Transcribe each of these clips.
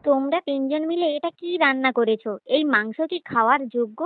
তোমরা তিনজন মিলে এটা কি রান্না করেছো? এই মাংস কি খাওয়ার যোগ্য?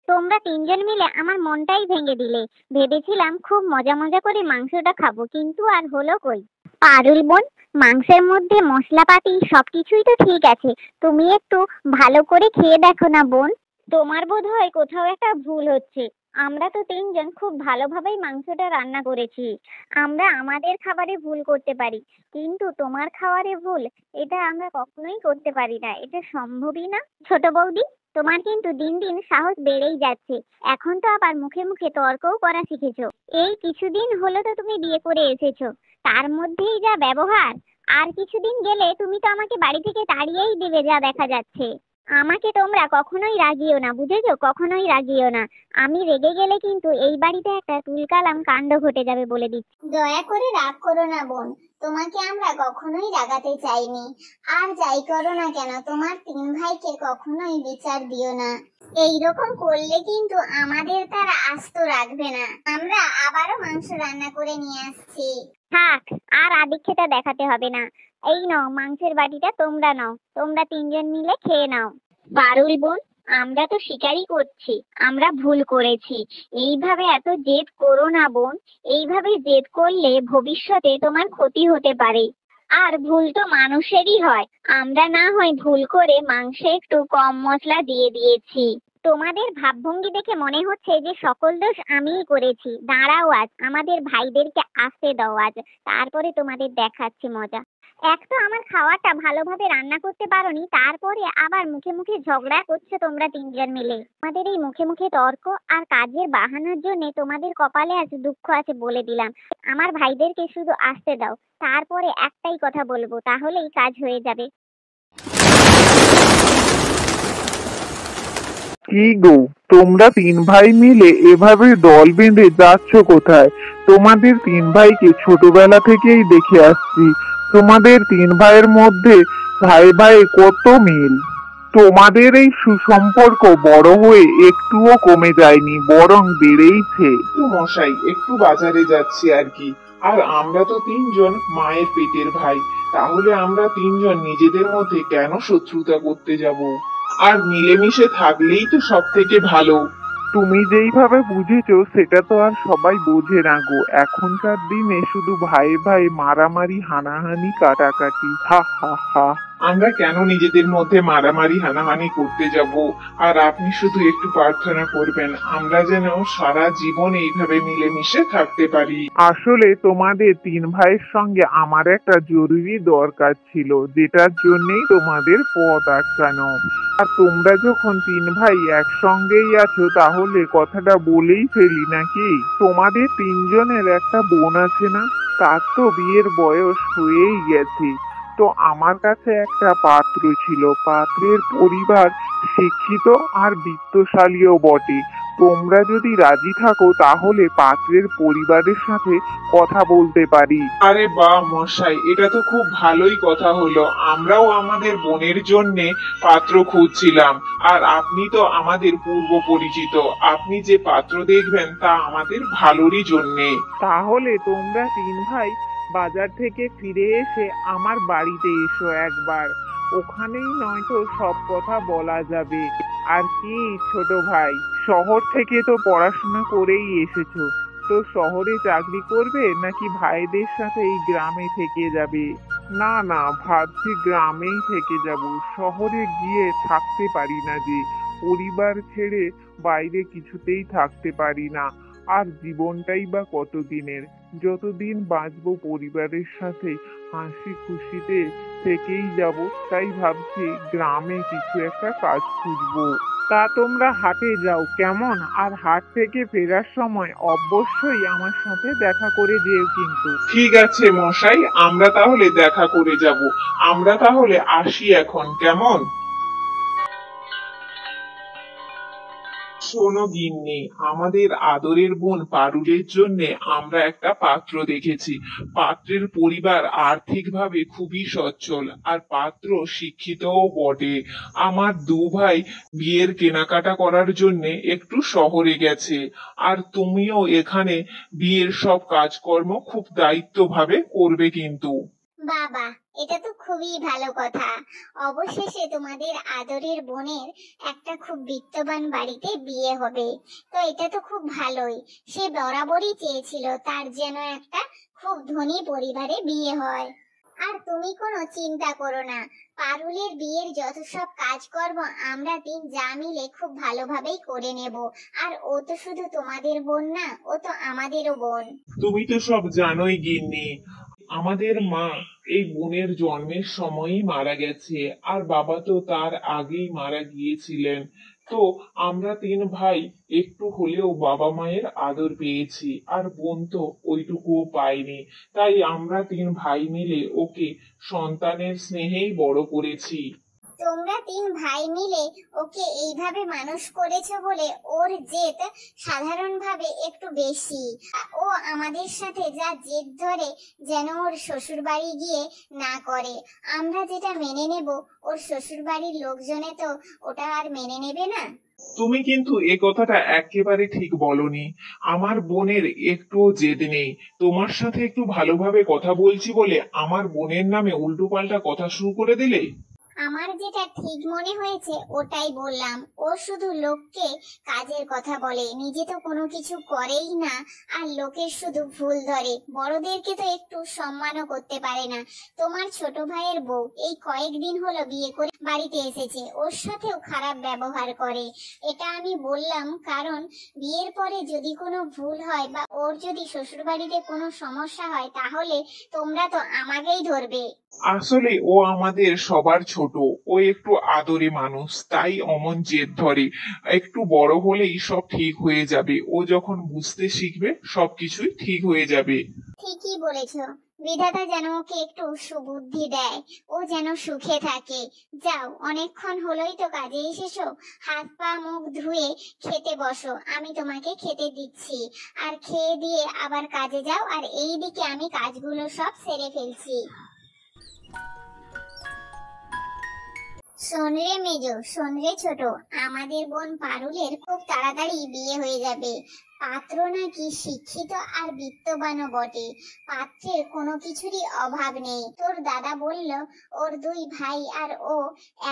তোমরা তিনজন মিলে আমার মনটাই ভেঙে দিলে। ভেবেছিলাম খুব মজা মজা করে মাংসটা খাবো, কিন্তু আর হলো কই। পারুল বোন, মাংসের মধ্যে মশলাপাতি সবকিছুই তো ঠিক আছে, তুমি একটু ভালো করে খেয়ে দেখো না বোন। তোমার বোধহয় কোথাও একটা ভুল হচ্ছে। আমরা তো তিনজন খুব ভালোভাবেই মাংসটা রান্না করেছি। আমরা আমাদের খাবারে ভুল করতে পারি, কিন্তু তোমার খাবারে ভুল, এটা আমরা কখনোই করতে পারি না। এটা সম্ভবই না। ছোট বৌদি, তোমার কিন্তু দিন দিন সাহস বেড়েই যাচ্ছে। এখন তো আবার মুখে মুখে তর্কও করা শিখেছো। এই কিছুদিন হলো তো তুমি বিয়ে করে এসেছো, তার মধ্যেই যা ব্যবহার! আর কিছুদিন গেলে তুমি তো আমাকে বাড়ি থেকে তাড়িয়েই দেবে যা দেখা যাচ্ছে। আমাকে তোমরা কখনোই রাগিও না, বুঝেছো? কখনোই রাগিও না। আমি রেগে গেলে কিন্তু এই বাড়িতে একটা তুলকালাম কাণ্ড ঘটে যাবে, বলে দিচ্ছি। দয়া করে রাগ করো না বোন, তোমাকে আমরা কখনোই রাগাতে চাইনি। আর যাই করো না কেন, তোমার তিন ভাইকে কখনোই বিচার দিও না। এইরকম করলে কিন্তু আমাদের তারা আস্ত রাখবে না। আমরা আবারও মাংস রান্না করে নিয়ে আসছি। থাক, আর আদিক্ষেতা দেখাতে হবে না। এই নাও মাংসের বাটিটা, তোমরা নাও, তোমরা তিনজন মিলে খেয়ে নাও। পারুল বোন, আমরা তো স্বীকারই করছি আমরা ভুল করেছি। এইভাবে এত জেদ করো না বোন। এইভাবে জেদ করলে ভবিষ্যতে তোমার ক্ষতি হতে পারে। আর ভুল তো মানুষেরই হয়। আমরা না হয় ভুল করে মাংসে একটু কম মশলা দিয়ে দিয়েছি। তোমাদের ভাবভঙ্গি দেখে মনে হচ্ছে যে সকল দোষ আমিই করেছি। দাঁড়াও, আজ আমাদের ভাইদেরকে আসতে দাও, আজ তারপরে তোমাদের দেখাচ্ছি মজা। এক তো আমার খাওয়াটা ভালোভাবে রান্না করতে পারোনি, তারপরে আবার মুখে মুখে ঝগড়া করছো তোমরা তিনজন মিলে। তোমাদের এই মুখে মুখে তর্ক আর কাজের বাহানার জন্য তোমাদের কপালে আজ দুঃখ আছে, বলে দিলাম। আমার ভাইদেরকে শুধু আসতে দাও, তারপরে একটাই কথা বলবো, তাহলেই কাজ হয়ে যাবে। কি গো, তোমরা তিন ভাই মিলে এভাবে দল বেঁধে যাচ্ছ কোথায়? তোমাদের তিন ভাইকে ছোটবেলা থেকেই দেখে আসছি। তোমাদের তিন ভাইয়ের মধ্যে ভাই ভাই কত মিল। তোমাদের এই সুসম্পর্ক বড় হয়ে একটুও কমে যায়নি, বরং বেড়েইছে। তো মশাই, একটু বাজারে যাচ্ছি আর কি। আর আমরা তো তিনজন মায়ের পেটের ভাই, তাহলে আমরা তিনজন নিজেদের মধ্যে কেন শত্রুতা করতে যাব? আর মিলেমিশে থাকলেই তো সব থেকে ভালো। তুমি যেইভাবে বুঝেছো সেটা তো আর সবাই বোঝে না গো। এখনকার দিনে শুধু ভাই ভাই মারামারি, হানাহানি, কাটাকাটি। হা হা হা। আমরা কেন নিজেদের মধ্যে মারামারি হানাহানি করতে যাব? আর আপনি শুধু একটু প্রার্থনা করবেন আমরা যেন সারা জীবন এইভাবে মিলেমিশে থাকতে পারি। আসলে তোমাদের তিন ভাইয়ের সঙ্গে আমার একটা জরুরি দরকার ছিল, যেটার জন্যই তোমাদের পথ আটকানো। আর তোমরা যখন তিন ভাই একসঙ্গেই আছো, তাহলে কথাটা বলেই ফেলি নাকি? তোমাদের তিনজনের একটা বোন আছে না? তার তো বিয়ের বয়স হয়েই গেছে। তো আমার কাছে একটা পাত্র ছিল। পাত্রের পরিবার শিক্ষিত আর বিত্তশালীও বটে। তোমরা যদি রাজি থাকো তাহলে পাত্রের পরিবারের সাথে কথা বলতে পারি। আরে বাহ মশাই, এটা তো খুব ভালোই কথা হলো। আমরাও আমাদের বোনের জন্যে পাত্র খুঁজছিলাম, আর আপনি তো আমাদের পূর্ব পরিচিত। আপনি যে পাত্র দেখবেন তা আমাদের ভালোরই জন্যে। তাহলে তোমরা তিন ভাই বাজার থেকে ফিরে এসে আমার বাড়িতে এসো একবার। ওখানেই নয়তো সব কথা বলা যাবে। আর কি ছোট ভাই, শহর থেকে তো পড়াশোনা করেই এসেছো, তো শহরে চাকরি করবে নাকি ভাইদের সাথে এই গ্রামে থেকে যাবে? না না, ভাবছি গ্রামেই থেকে যাব। শহরে গিয়ে থাকতে পারি না যে। পরিবার ছেড়ে বাইরে কিছুতেই থাকতে পারি না। আর জীবনটাই বা কতদিনের? যতদিন বাঁচবো পরিবারের সাথে হাসি খুশিতে থেকেই যাব। তাই ভাবছি গ্রামে কিছু একটা কাজ খুঁজবো। তা তোমরা হাটে যাও কেমন? আর হাট থেকে ফেরার সময় অবশ্যই আমার সাথে দেখা করে যেও কিন্তু। ঠিক আছে মশাই, আমরা তাহলে দেখা করে যাব। আমরা তাহলে আসি এখন, কেমন? শোনো গিন্নি, আমাদের আদরের বোন পারুলের জন্য আমরা একটা পাত্র দেখেছি। পাত্রের পরিবার আর্থিকভাবে খুবই সচ্ছল, আর পাত্র শিক্ষিতও বটে। আমার দু ভাই বিয়ের কেনাকাটা করার জন্য একটু শহরে গেছে, আর তুমিও এখানে বিয়ের সব কাজকর্ম খুব দায়িত্বভাবে করবে কিন্তু। বাবা, এটা তো খুবই ভালো কথা। অবশেষে তোমাদের আদরের বোনের একটা খুব বিত্তবান বাড়িতে বিয়ে হবে। তো এটা তো খুব ভালোই। সে বরাবরই চেয়েছিল তার যেন একটা খুব ধনী পরিবারে বিয়ে হয়। আর তুমি কোনো চিন্তা করো না, পারুলের বিয়ের যত সব কাজকর্ম আমরা তিন যা মিলে খুব ভালোভাবেই করে নেব। আর ও তো শুধু তোমাদের বোন না, ও তো আমাদেরও বোন। তুমি তো সব জানোই গিন্নি, আমাদের মা এই বোনের জন্মের সময়ই মারা গেছে, আর বাবা তো তার আগেই মারা গিয়েছিলেন। তো আমরা তিন ভাই একটু হলেও বাবা মায়ের আদর পেয়েছি, আর বোন তো ওইটুকুও পাইনি। তাই আমরা তিন ভাই মিলে ওকে সন্তানের স্নেহেই বড় করেছি। তোমরা তিন ভাই মিলে ওকে এইভাবে মানুষ করেছো বলে ওর জেদ সাধারণভাবে একটু বেশি। ও আমাদের সাথে যা জেদ ধরে যেন ওর শ্বশুর বাড়ি গিয়ে না করে। আমরা যেটা মেনে নেব, ওর শ্বশুর বাড়ির লোকজনে তো ওটা আর মেনে নেবে না। তুমি কিন্তু এ কথাটা একেবারে ঠিক বলনি। আমার বোনের একটুও জেদ নেই। তোমার সাথে একটু ভালোভাবে কথা বলছি বলে আমার বোনের নামে উল্টোপাল্টা কথা শুরু করে দিলে। আমার যেটা ঠিক মনে হয়েছে ওটাই বললাম। ও শুধু লোককে কাজের কথা বলে, নিজে তো কোনো কিছু করেই না। আর লোকের শুধু ভুল ধরে, বড়দেরকে তো একটু সম্মানও করতে পারে না। তোমার ছোট ভাইয়ের বউ এই কয়েকদিন হলো বিয়ে করে বাড়িতে এসেছে, ওর সাথেও খারাপ ব্যবহার করে। এটা আমি বললাম কারণ বিয়ের পরে যদি কোনো ভুল হয় বা ওর যদি শ্বশুর বাড়িতে কোনো সমস্যা হয়, তাহলে তোমরা তো আমাকেই ধরবে। আসলে ও আমাদের সবার ছোট, ও একটু আদরে মানুষ, তাই অমন জেদ ধরে। একটু বড় হলেই সব ঠিক হয়ে যাবে। ও যখন বুঝতে শিখবে সবকিছুই ঠিক হয়ে যাবে। ঠিকই বলেছ। বিধাতা যেন ওকে একটু সুবুদ্ধি দেয়, ও যেন সুখে থাকে। যাও, অনেকক্ষণ হলোই তো কাজে এসেছো, হাত পা মুখ ধুয়ে খেতে বসো, আমি তোমাকে খেতে দিচ্ছি। আর খেয়ে দিয়ে আবার কাজে যাও, আর এইদিকে আমি কাজগুলো সব সেরে ফেলছি। শোন রে মেজো, শোন রে ছোট, আমাদের বোন পারুলের খুব তাড়াতাড়ি বিয়ে হয়ে যাবে। পাত্র নাকি শিক্ষিত আর বিত্তবানও বটে। পাত্রের কোনো কিছুরই অভাব নেই। তোর দাদা বলল ওর দুই ভাই আর ও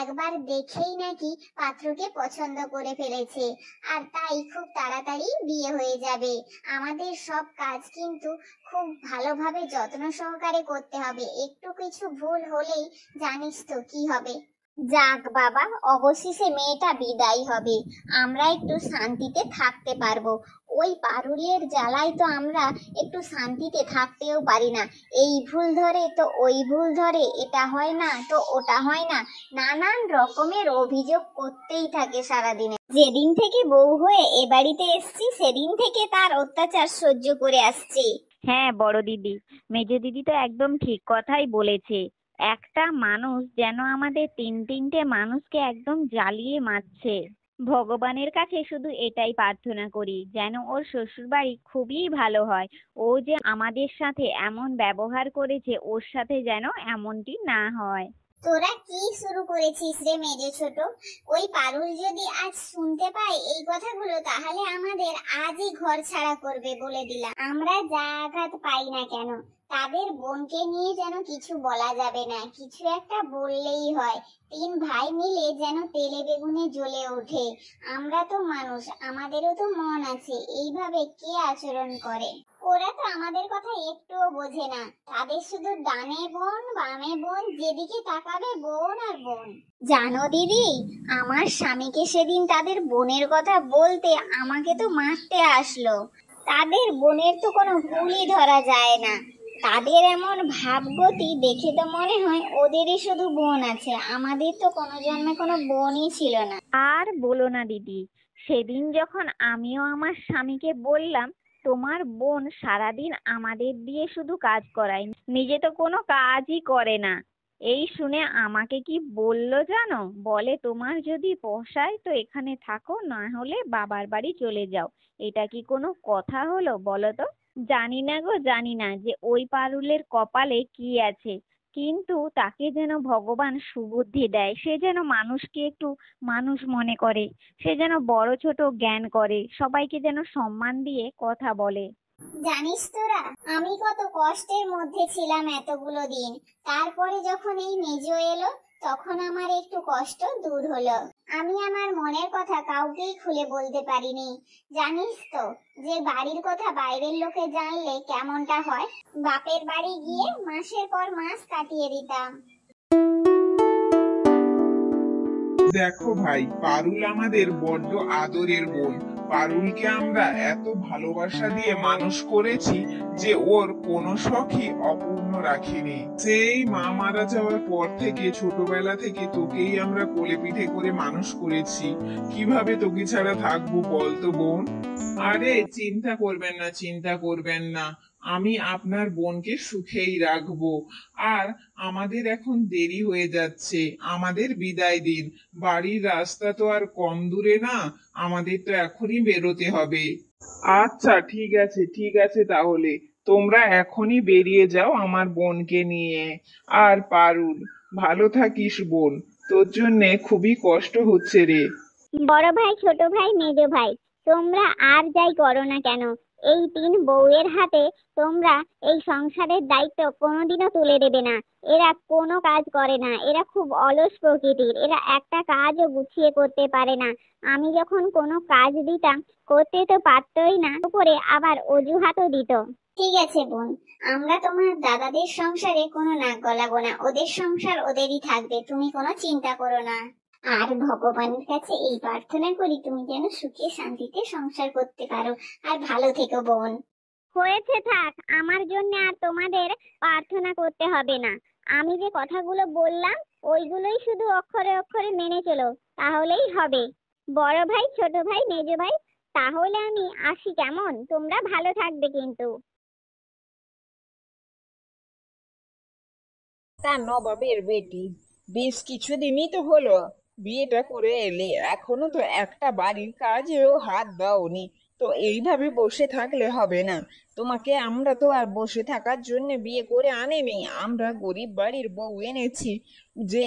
একবার দেখেই নাকি পাত্রকে পছন্দ করে ফেলেছে। আর তাই খুব তাড়াতাড়ি বিয়ে হয়ে যাবে। আমাদের সব কাজ কিন্তু খুব ভালোভাবে যত্ন সহকারে করতে হবে। একটু কিছু ভুল হলেই জানিস তো কি হবে। যাক বাবা, অবশেষে মেয়েটা বিদায় হবে, আমরা একটু শান্তিতে থাকতে পারবো। ওই পারুলের জ্বালায় তো আমরা একটু শান্তিতে থাকতেও পারি না। এই ভুল ধরে তো ওই ভুল ধরে, এটা হয় না তো ওটা হয় না, নানান রকমের অভিযোগ করতেই থাকে সারাদিনে। যেদিন থেকে বউ হয়ে এ বাড়িতে এসছি সেদিন থেকে তার অত্যাচার সহ্য করে আসছি। হ্যাঁ বড় দিদি, মেজো দিদি তো একদম ঠিক কথাই বলেছে। একটা মানুষ যেন আমাদের তিনটে মানুষকে একদম জ্বালিয়ে মারছে। ভগবানের কাছে শুধু এটাই প্রার্থনা করি যেন ওর শ্বশুরবাড়ি খুবই ভালো হয়। ও যে আমাদের সাথে এমন ব্যবহার করেছে, ওর সাথে যেন এমনটি না হয়। তোরা কি শুরু করেছিস রে মেজো ছোট? ওই পারুল যদি আজ শুনতে পায় এই কথাগুলো, তাহলে আমাদের আজই ঘর ছাড়া করবে বলে দিলাম। আমরা যা আঘাত পাই না কেন, তাদের বোনকে নিয়ে যেন কিছু বলা যাবে না। কিছু একটা বললেই হয়, তিন ভাই মিলে যেন তেলে বেগুনে জ্বলে ওঠে। আমরা তো মানুষ, আমাদেরও তো মন আছে। এইভাবে কে আচরণ করে? ওরা তো আমাদের কথা একটুও বোঝে না। তাদের শুধু ডানে বোন বামে বোন, যেদিকে তাকাবে বোন আর বোন। জানো দিদি, আমার স্বামীকে সেদিন তাদের বোনের কথা বলতে আমাকে তো মারতে আসলো। তাদের বোনের তো কোনো ভুলই ধরা যায় না। তাদের এমন ভাবগতি দেখে তো মনে হয় ওদেরই শুধু বোন আছে, আমাদের তো কোনো জন্মে কোনো বোনই ছিল না। আর বলো না দিদি, সেদিন যখন আমিও আমার স্বামীকে বললাম তোমার বোন সারাদিন আমাদের দিয়ে শুধু কাজ করায়, নিজে তো কোনো কাজই করে না, এই শুনে আমাকে কি বললো জানো? বলে তোমার যদি পোষায় তো এখানে থাকো, না হলে বাবার বাড়ি চলে যাও। এটা কি কোনো কথা হলো বলো তো? জানি না গো, জানি না যে ওই পারুলের কপালে কি আছে, কিন্তু তাকে যেন ভগবান সুবুদ্ধি দেয়, সে যেন মানুষকে একটু মানুষ মনে করে, সে যেন বড় ছোট জ্ঞান করে, সবাইকে যেন সম্মান দিয়ে কথা বলে। জানিস তোরা, আমি কত কষ্টের মধ্যে ছিলাম এতগুলো দিন। তারপরে যখন এই মেজো এলো, তখন আমার একটু কষ্ট দূর হলো। আমি আমার মনের কথা কাউকেই খুলে বলতে পারিনি। জানিস তো, যে বাড়ির কথা বাইরের লোকে জানলে কেমনটা হয়। বাপের বাড়ি গিয়ে মাসের পর মাস কাটিয়ে দিতাম। দেখো ভাই, পারুল আমাদের বড্ড আদরের বোন। পারুলকে আমরা এত ভালোবাসা দিয়ে মানুষ করেছি যে ওর কোনো শখই অপূর্ণ রাখিনি। সেই মা মারা যাওয়ার পর থেকে ছোটবেলা থেকে তোকেই আমরা কোলে পিঠে করে মানুষ করেছি। কিভাবে তোকে ছাড়া থাকবো বলতো বোন? আরে চিন্তা করবেন না, চিন্তা করবেন না, আমি আপনার বোনকে সুখেই রাখবো। আর আমাদের এখন দেরি হয়ে যাচ্ছে, আমাদের বিদায় দিন। বাড়ির রাস্তা তো আর কম দূরে না, আমাদের তো এখনই বেরোতে হবে। আচ্ছা ঠিক আছে, ঠিক আছে, তাহলে তোমরা এখনই বেরিয়ে যাও আমার বোনকে নিয়ে। আর পারুল, ভালো থাকিস বোন, তোর জন্যে খুবই কষ্ট হচ্ছে রে। বড় ভাই, ছোট ভাই, মেজো ভাই, তোমরা আর যাই করো না কেন, এই 3 বউয়ের হাতে তোমরা এই সংসারের দায়িত্ব কোনোদিনও তুলে দেবে না। এরা কোনো কাজ করে না, এরা খুব অলস প্রকৃতির, এরা একটা কাজও গুছিয়ে করতে পারে না। আমি যখন কোনো কাজ দিতাম, করতে তো পারতই না, উপরে আবার অজুহাতও দিত। ঠিক আছে বোন, আমরা তোমার দাদাদের সংসারে কোনো নাক গলাবো না। ওদের সংসার ওদেরই থাকবে, তুমি কোনো চিন্তা করো না। আর ভগবানের কাছে এই প্রার্থনা করি, তুমি যেন সুখে শান্তিতে সংসার করতে পারো। আর ভালো থেকো বোন। হয়েছে, থাক, আমার জন্য আর তোমাদের প্রার্থনা করতে হবে না। আমি যে কথাগুলো বললাম ওইগুলোই শুধু অক্ষরে অক্ষরে মেনে চলো, তাহলেই হবে। বড় ভাই, ছোট ভাই, মেজো ভাই, তাহলে আমি আসি কেমন? তোমরা ভালো থাকবে কিন্তু। তা নবাবের বেটি, বেশ কিছুদিনই তো হলো বিয়েটা করে এলে, এখনো তো একটা বাড়ির কাজেও হাত দাওনি। তো এইভাবে বসে থাকলে হবে না। তোমাকে আমরা তো আর বসে থাকার জন্য বিয়ে করে আনিনি, আমরা গরিব বাড়ির বউ এনেছি যে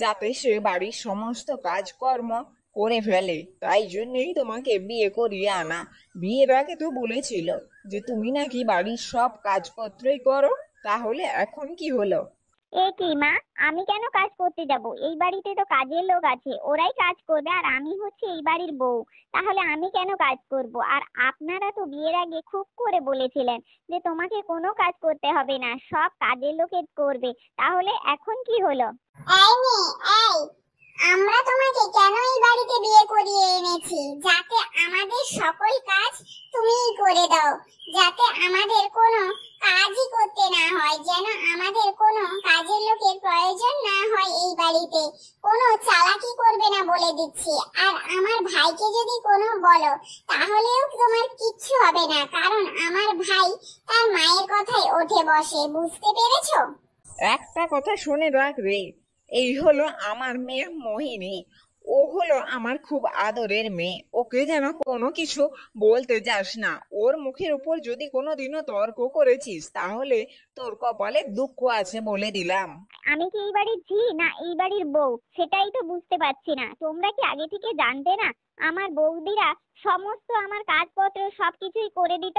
যাতে সে বাড়ির সমস্ত কাজকর্ম করে ফেলে। তাই জন্যই তোমাকে বিয়ে করিয়ে আনা। বিয়ের আগে তো বলেছিল যে তুমি নাকি বাড়ির সব কাজপত্রই করো, তাহলে এখন কি হলো? এ কি মা, আমি কেন কাজ করতে যাব? এই বাড়িতে তো কাজের লোক আছে, ওরাই কাজ করবে, আর আমি হচ্ছে এই বাড়ির বউ। তাহলে আমি কেন কাজ করব? আর আপনারা তো বিয়ের আগে খুব করে বলেছিলেন যে তোমাকে কোনো কাজ করতে হবে না, সব কাজের লোকে করবে। তাহলে এখন কি হলো? এই মেয়ে, এই, আমরা তোমাকে কেন এই বাড়িতে বিয়ে করিয়ে এনেছি? যাতে আমাদের সকল কাজ তুমিই করে দাও, যাতে আমাদের কোনো কাজই করতে না হয়, যেন আমাদের কোনো কাজের লোকের প্রয়োজন না হয় এই বাড়িতে। কোনো চালাকি করবে না বলে দিচ্ছি। আর আমার ভাইকে যদি কোনো বলো, তাহলেও তোমার কিচ্ছু হবে না, কারণ আমার ভাই তার মায়ের কথায় ওঠে বসে। বুঝতে পেরেছো? একটা কথা শুনে রাখ রে, এই হলো আমার মেয়ে মোহিনী। ও হলো আমার খুব আদরের মেয়ে, ওকে যেন কোনো কিছু বলতে যাস না। ওর মুখের উপর যদি কোনোদিনও তর্ক করেছিস তাহলে তোর কপালে দুঃখ আছে বলে দিলাম। আমি কি এই বাড়ির ঝি না এই বাড়ির বউ, সেটাই তো বুঝতে পারছি না। তোমরা কি আগে থেকে জানতে না আমার বৌদিরা সমস্ত আমার কাজপত্র সবকিছুই করে দিত?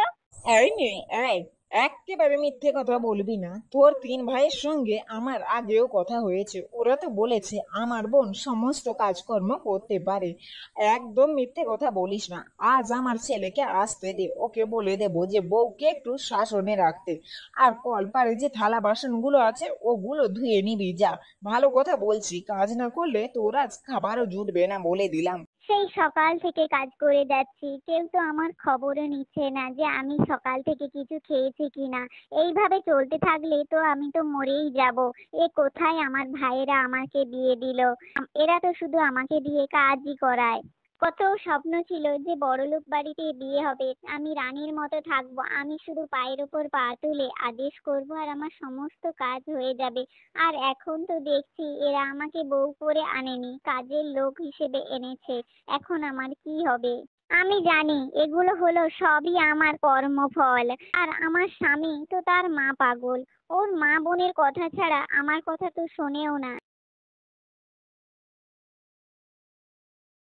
এই নে, এই, একেবারে মিথ্যে কথা বলবি না। তোর 3 ভাইয়ের সঙ্গে আমার আগেও কথা হয়েছে, ওরা তো বলেছে আমার বোন সমস্ত কাজকর্ম করতে পারে। একদম মিথ্যে কথা বলিস না। আজ আমার ছেলেকে আসতে দে, ওকে বলে দেবো যে বউকে একটু শাসনে রাখতে। আর কলপারে যে থালা বাসনগুলো আছে ওগুলো ধুয়ে নিবি যা। ভালো কথা বলছি, কাজ না করলে তোর আজ খাবারও জুটবে না বলে দিলাম। সেই সকাল থেকে কাজ করে যাচ্ছি, কেউ তো আমার খবরও নিচ্ছে না যে আমি সকাল থেকে কিছু খেয়েছি কিনা। এইভাবে চলতে থাকলে তো আমি তো মরেই যাব। এ কোথায় আমার ভাইয়েরা আমাকে বিয়ে দিল? এরা তো শুধু আমাকে দিয়ে কাজই করায়। কত স্বপ্ন ছিল যে বড়লোক বাড়িতে বিয়ে হবে, আমি রানীর মতো থাকবো, আমি শুধু পায়ের ওপর পা তুলে আদেশ করব আর আমার সমস্ত কাজ হয়ে যাবে। আর এখন তো দেখছি এরা আমাকে বউ করে আনেনি, কাজের লোক হিসেবে এনেছে। এখন আমার কি হবে? আমি জানি এগুলো হলো সবই আমার কর্মফল। আর আমার স্বামী তো তার মা পাগল, ওর মা বোনের কথা ছাড়া আমার কথা তো শোনেও না।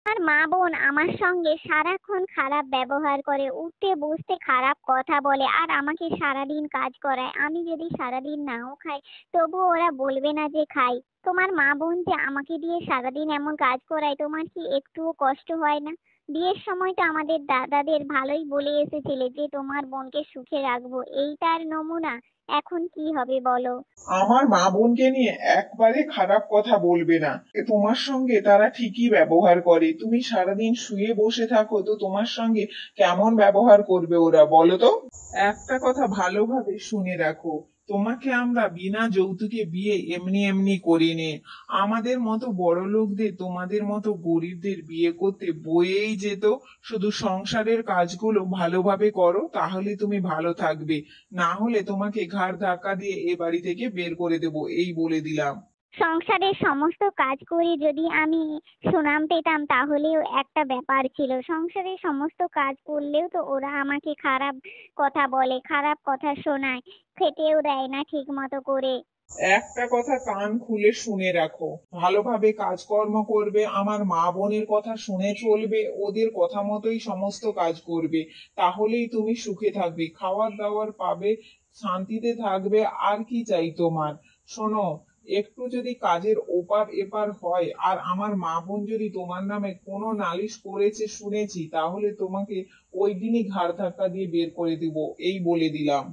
আর মা বোন আমার সঙ্গে সারাক্ষণ খারাপ ব্যবহার করে, উঠতে বসতে খারাপ কথা বলে, আর আমাকে সারাদিন কাজ করায়। আমি যদি সারাদিন নাও খাই তবু ওরা বলবে না যে খাই। তোমার মা বোন যে আমাকে দিয়ে সারাদিন এমন কাজ করায়, তোমার কি একটুও কষ্ট হয় না? বিয়ের সময় তো আমাদের দাদাদের ভালোই বলে এসেছিলে যে তোমার বোনকে সুখে রাখবো, এইটার নমুনা এখন কি হবে বলো? আমার মা বোনকে নিয়ে একবারে খারাপ কথা বলবে না। তোমার সঙ্গে তারা ঠিকই ব্যবহার করে। তুমি সারাদিন শুয়ে বসে থাকো তো তোমার সঙ্গে কেমন ব্যবহার করবে ওরা বলো তো? একটা কথা ভালোভাবে শুনে রাখো, তোমাকে আমরা বিনা যৌতুকে বিয়ে এমনি এমনি করিনি। আমাদের মতো বড় লোকদের তোমাদের মতো গরিবদের বিয়ে করতে বয়েই যেত। শুধু সংসারের কাজগুলো ভালোভাবে করো, তাহলে তুমি ভালো থাকবে। না হলে তোমাকে ঘাড় ধাক্কা দিয়ে এ বাড়ি থেকে বের করে দেবো, এই বলে দিলাম। সংসারের সমস্ত কাজ করে যদি আমি সুনাম পেতাম তাহলেও একটা ব্যাপার ছিল, সংসারের সমস্ত কাজ করলেও তো ওরা আমাকে খারাপ কথা বলে, খারাপ কথা শোনায়, খেতেও দেয় না ঠিক মতো করে। একটা কথা কান খুলে শুনে রাখো, ভালোভাবে কাজকর্ম করবে, আমার মা বোনের কথা শুনে চলবে, ওদের কথা মতোই সমস্ত কাজ করবে, তাহলেই তুমি সুখে থাকবে, খাওয়ার দাওয়ার পাবে, শান্তিতে থাকবে। আর কি চাই তোমার? শোনো, একটু যদি কাজের ওপার এপার হয় আর আমার মা বোন যদি তোমার নামে কোনো নালিশ করেছে শুনেছি, তাহলে তোমাকে ওই দিনই ঘাড় ধাক্কা দিয়ে বের করে দিব, এই বলে দিলাম।